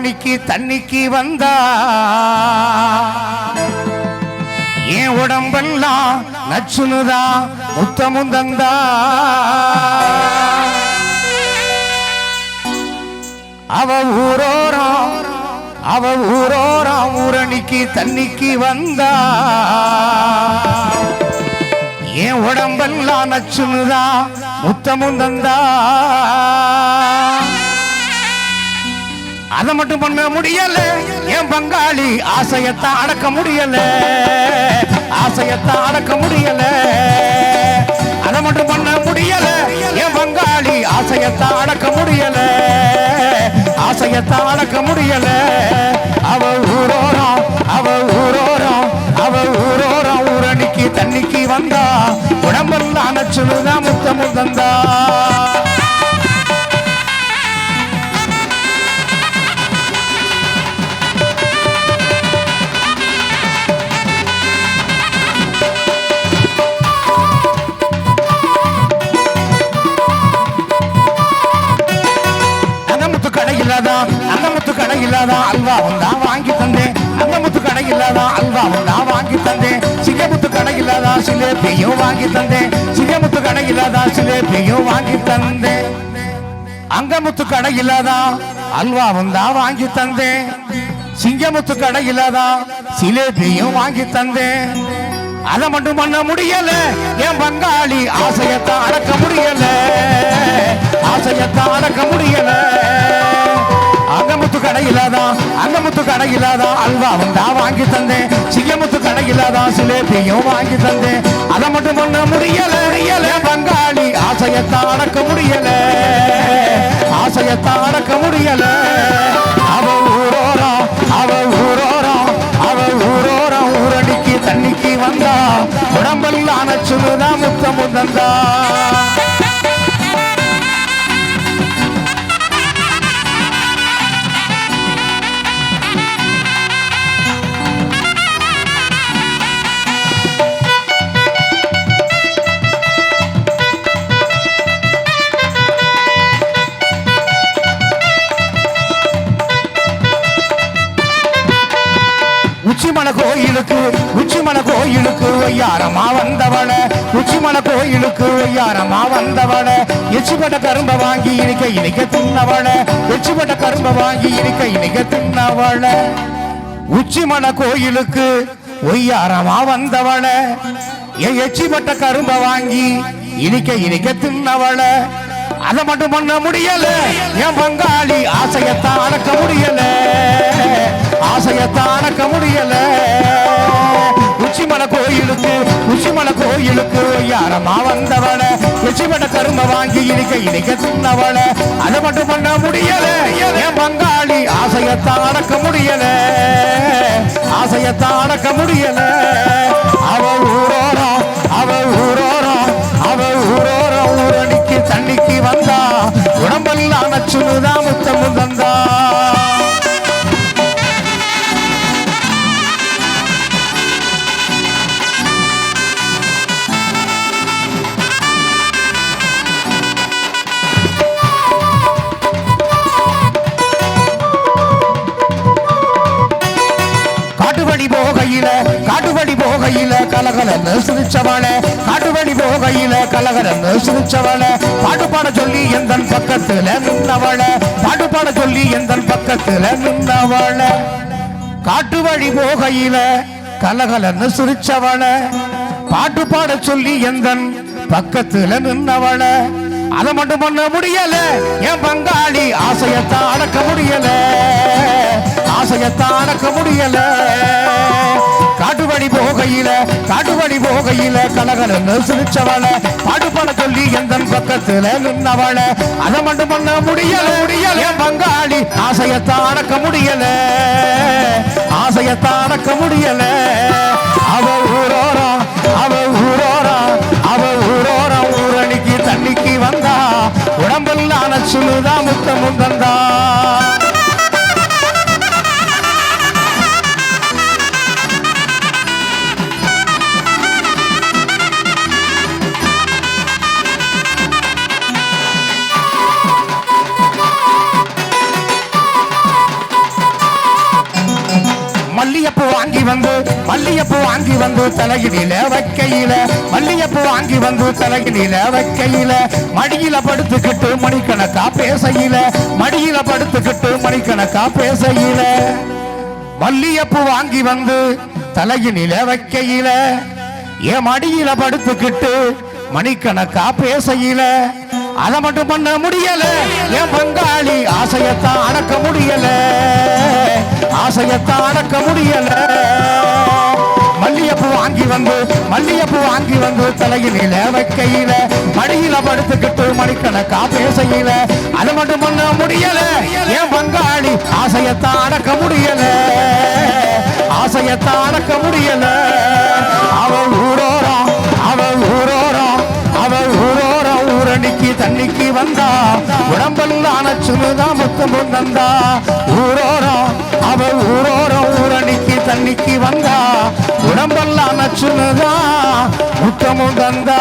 ஊரணிக்கு தண்ணிக்கு வந்தா என் உடம்பெல்லாம் நச்சுனுதா முத்தமும் தந்தா அவ ஊரோரம் ஊரணிக்கு தண்ணிக்கு வந்தா என் உடம்பெல்லாம் நச்சுனுதா முத்தமும் தந்தா அதை மட்டும் பண்ண முடியல என் பங்காளி ஆசையத்தான் அடக்க முடியல ஆசையத்தான் அடக்க முடியல அதை மட்டும் பண்ண முடியல என் பங்காளி ஆசையத்தான் அடக்க முடியல ஆசையத்தான் அடக்க முடியல அவ ஊரோரம் ஊரணிக்கு தண்ணிக்கு வந்தா உடம்பெல்லாம் நச்சுனுதான் முத்தமும் தந்தா அந்த முத்து கடை இல்லாத அல்வா வந்தா வாங்கி தந்தேன் அந்த முத்து கடை இல்லாத அல்வா வந்தா வாங்கி தந்தேன் சிங்கமுத்து கடை இல்லாத சிலேபியும் வாங்கி தந்தேன் சிங்கமுத்து கடை இல்லாத சிலேபியும் வாங்கி தந்தேன் அங்க முத்து கடை இல்லாத அல்வா வந்தா வாங்கி தந்தேன் சிங்கமுத்து கடை இல்லாத சிலேபியும் வாங்கி தந்தேன் அதை மட்டும் பண்ண முடியல என் பங்காளி ஆசையத்தான் அடக்க முடியல ஆசையத்தான் அடக்க முடியல அங்கமுத்து கடை இல்லாத அல்வா வந்தா வாங்கி தந்தேன் சிங்கமுத்து கடை இல்லாத சிலேபியும் வாங்கி தந்தேன் அதை மட்டும் பண்ண முடியல பங்காளி ஆசையத்தான் அடக்க முடியல ஆசையத்தான் அடக்க முடியல அவ ஊரோரம் ஊரடிக்கு தண்ணிக்கு வந்தா உடம்பெல்லாம் நச்சுனுதான் முத்தமும் தந்தா உச்சிமலை கோயிலுக்கு ஒய்யாரமா வந்தவள உச்சிமலை கோயிலுக்கு ஒய்யாரமா வந்தவள எச்சிப்பட்ட கரும்ப வாங்கி இனிக்க தின்னவள எச்சிப்பட்ட கரும்ப வாங்கி இனிக்க தின்னவள உச்சிமலை கோயிலுக்கு ஒய்யாரமா வந்தவள எச்சிப்பட்ட கரும்ப வாங்கி இனிக்க தின்னவள அதை மட்டும் பண்ண முடியல என் பங்காளி ஆசையத்தான் அடக்க முடியல ஆசையத்தான் அடக்க முடியல உச்சிமலை கோயிலுக்கு யாரமா வந்தவள எச்சிப்பட்ட கரும்ப வாங்கி இனிக்க தின்னவள அதை மட்டும் பண்ண முடியல என் பங்காளி ஆசையத்தான் அடக்க முடியல ஆசையத்தான் அடக்க முடியல அவ ஊரோரம் ஊரணிக்கு தண்ணிக்கு வந்தா உடம்பெல்லாம் நச்சுனுதான் முத்தமும் தந்தா காட்டுவடி போகையில கலகலன்னு சிரிச்சவள காட்டுவடி போகையில கலகலன்னு சிரிச்சவள பாட்டு பாட சொல்லி எந்தன் பக்கத்துல நின்னவள பாட்டு பாட சொல்லி எந்தன் பக்கத்துல நின்னவள காட்டுவழி போகையில கலகலன்னு சிரிச்சவள பாட்டு பாட சொல்லி எந்தன் பக்கத்துல நின்னவள அதை மட்டும் பண்ண முடியல என் பங்காளி ஆசையத்தான் அடக்க முடியல ஆசையத்தான் அடக்க முடியல காட்டுவடி போகையில கலகலன்னு சிரிச்சவள பாட்டு பாட சொல்லி எந்தன் பக்கத்துல நின்னவள அதை மட்டும் பண்ண முடியல என் பங்காளி ஆசையத்தான் அடக்க முடியல ஆசையத்தான் அடக்க முடியல அவ ஊரோரம் ஊரணிக்கு தண்ணிக்கு வந்தா உடம்பெல்லாம் நச்சுனுதான் முத்தமும் தந்தா மல்லியப்பூ வாங்கி வந்து தலையில வைக்கையில மல்லியப்பூ வாங்கி வந்து தலையில வைக்கையில மடியில படுத்துக்கிட்டு மணிக்கணக்கா பேசையில மடியில படுத்துக்கிட்டு மணிக்கணக்கா பேசையில மல்லியப்பூ வாங்கி வந்து தலையில வைக்கையில என் மடியில படுத்துக்கிட்டு மணிக்கணக்கா பேசையில அதை மட்டும் பண்ண முடியல என் பங்காளி ஆசையத்தான் அடக்க முடியல ஆசையத்தான் அடக்க முடியல மல்லியப்பூ வாங்கி வந்து தலையில வைக்கையில மடியில படுத்துக்கிட்டு மணிக்கணக்கா பேசையில அதை மட்டும் பண்ண முடியல என் பங்காளி ஆசையத்தான் அடக்க முடியல ஆசையத்தான் அடக்க முடியல அவள் ஊரோரம் ஊரணிக்கு தண்ணிக்கு வந்தா உடம்பெல்லாம் அணைச்சுதான் முத்தமும் தந்தா ஊரோரம் அவள் ஊரோரம் ஊரணிக்கு தண்ணிக்கு வந்தா உடம்பெல்லாம் அணைச்சுதான் முத்தமும் தந்தா